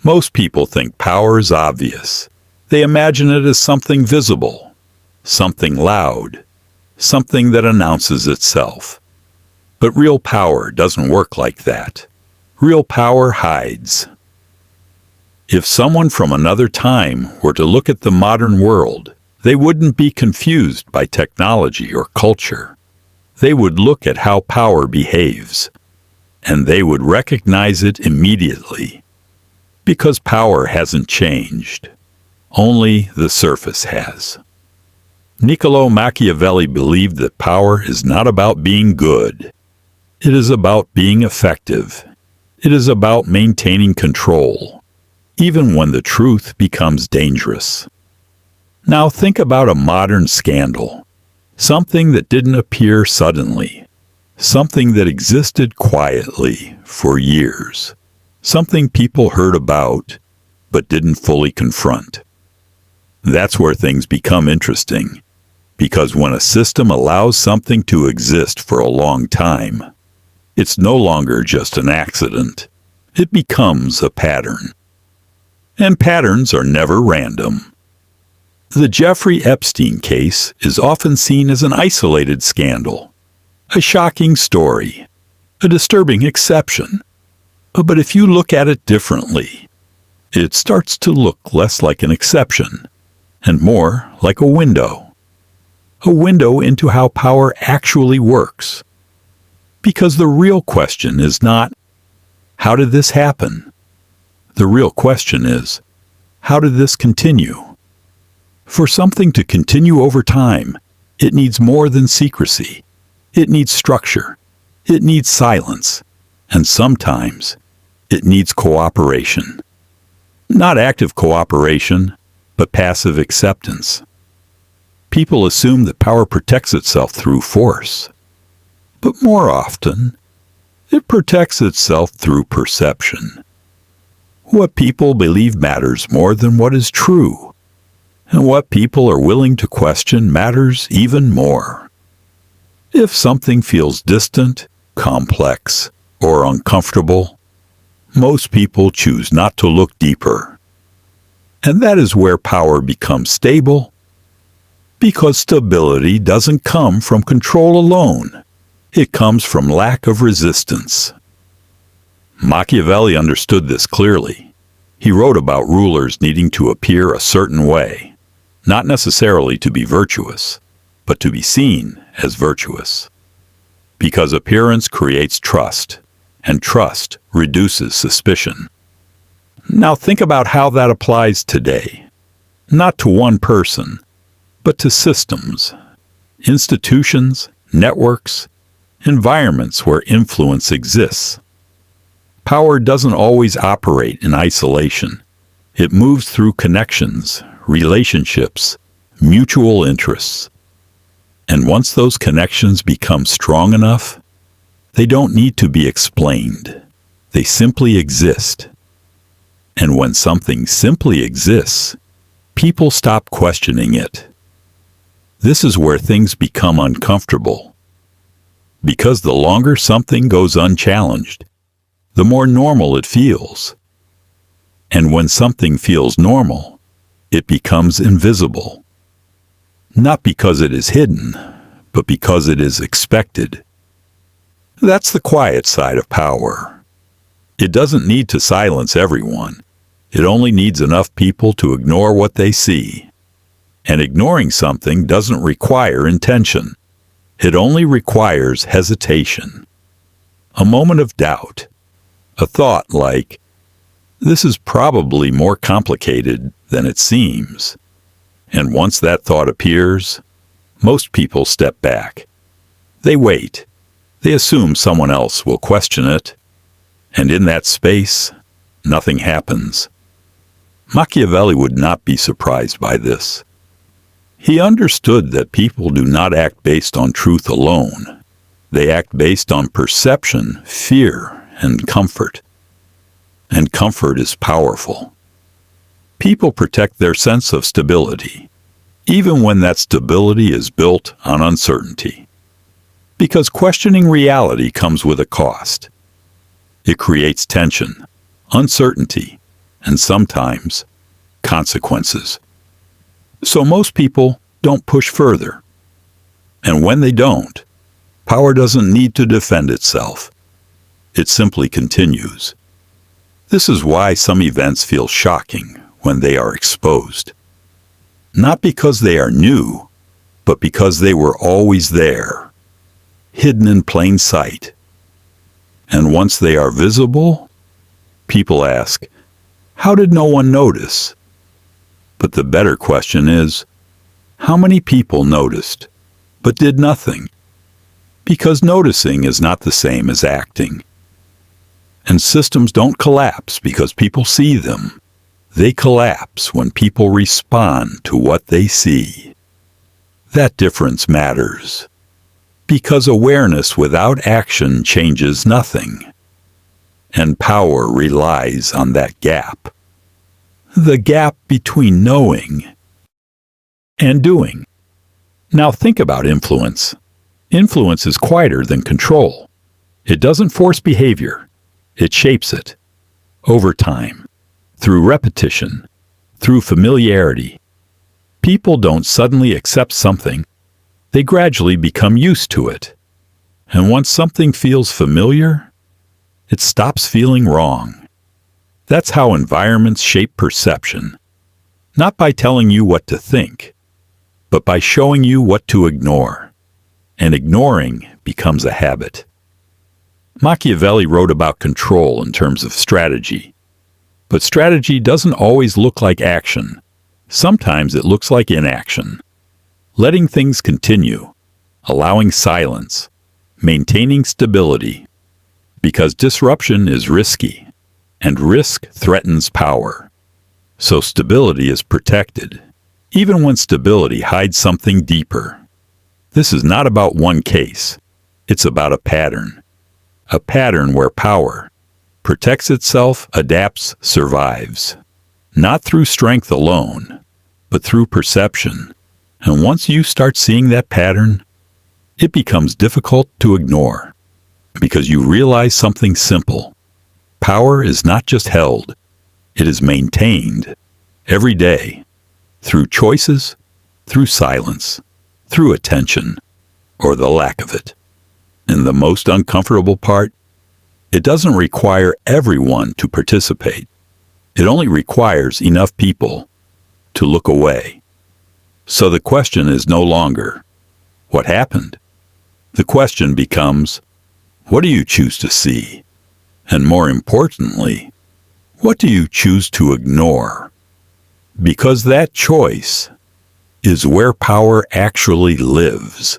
Most people think power is obvious. They imagine it as something visible, something loud, something that announces itself. But real power doesn't work like that. Real power hides. If someone from another time were to look at the modern world, they wouldn't be confused by technology or culture. They would look at how power behaves, and they would recognize it immediately. Because power hasn't changed. Only the surface has. Niccolò Machiavelli believed that power is not about being good. It is about being effective. It is about maintaining control, even when the truth becomes dangerous. Now think about a modern scandal. Something that didn't appear suddenly. Something that existed quietly for years. Something people heard about, but didn't fully confront. That's where things become interesting, because when a system allows something to exist for a long time, it's no longer just an accident. It becomes a pattern. And patterns are never random. The Jeffrey Epstein case is often seen as an isolated scandal, a shocking story, a disturbing exception. But if you look at it differently, it starts to look less like an exception and more like a window into how power actually works. Because the real question is not, how did this happen? The real question is, how did this continue? For something to continue over time, it needs more than secrecy. It needs structure. It needs silence. And sometimes, it needs cooperation. Not active cooperation, but passive acceptance. People assume that power protects itself through force. But more often, it protects itself through perception. What people believe matters more than what is true. And what people are willing to question matters even more. If something feels distant, complex, or uncomfortable, most people choose not to look deeper. And that is where power becomes stable, because stability doesn't come from control alone. It comes from lack of resistance. Machiavelli understood this clearly. He wrote about rulers needing to appear a certain way, not necessarily to be virtuous, but to be seen as virtuous. Because appearance creates trust, and trust reduces suspicion. Now think about how that applies today. Not to one person, but to systems, institutions, networks, environments where influence exists. Power doesn't always operate in isolation. It moves through connections, relationships, mutual interests. And once those connections become strong enough, they don't need to be explained. They simply exist. And when something simply exists, people stop questioning it. This is where things become uncomfortable. Because the longer something goes unchallenged, the more normal it feels. And when something feels normal, it becomes invisible. Not because it is hidden, but because it is expected. That's the quiet side of power. It doesn't need to silence everyone. It only needs enough people to ignore what they see. And ignoring something doesn't require intention. It only requires hesitation. A moment of doubt. A thought like, this is probably more complicated than it seems. And once that thought appears, most people step back. They wait. They assume someone else will question it. And in that space, nothing happens. Machiavelli would not be surprised by this. He understood that people do not act based on truth alone. They act based on perception, fear, and comfort. And comfort is powerful. People protect their sense of stability, even when that stability is built on uncertainty. Because questioning reality comes with a cost. It creates tension, uncertainty, and sometimes consequences. So most people don't push further. And when they don't, power doesn't need to defend itself. It simply continues. This is why some events feel shocking when they are exposed. Not because they are new, but because they were always there, hidden in plain sight. And once they are visible, people ask, how did no one notice? But the better question is, how many people noticed, but did nothing? Because noticing is not the same as acting. And systems don't collapse because people see them. They collapse when people respond to what they see. That difference matters. Because awareness without action changes nothing. And power relies on that gap. The gap between knowing and doing. Now think about influence. Influence is quieter than control. It doesn't force behavior. It shapes it. Over time. Through repetition. Through familiarity. People don't suddenly accept something. They gradually become used to it. And once something feels familiar, it stops feeling wrong. That's how environments shape perception. Not by telling you what to think, but by showing you what to ignore. And ignoring becomes a habit. Machiavelli wrote about control in terms of strategy. But strategy doesn't always look like action. Sometimes it looks like inaction. Letting things continue, allowing silence, maintaining stability. Because disruption is risky, and risk threatens power. So stability is protected, even when stability hides something deeper. This is not about one case. It's about a pattern. A pattern where power protects itself, adapts, survives. Not through strength alone, but through perception. And once you start seeing that pattern, it becomes difficult to ignore. Because you realize something simple. Power is not just held. It is maintained every day. Through choices, through silence, through attention, or the lack of it. And the most uncomfortable part, it doesn't require everyone to participate. It only requires enough people to look away. So the question is no longer, what happened? The question becomes, what do you choose to see? And more importantly, what do you choose to ignore? Because that choice is where power actually lives.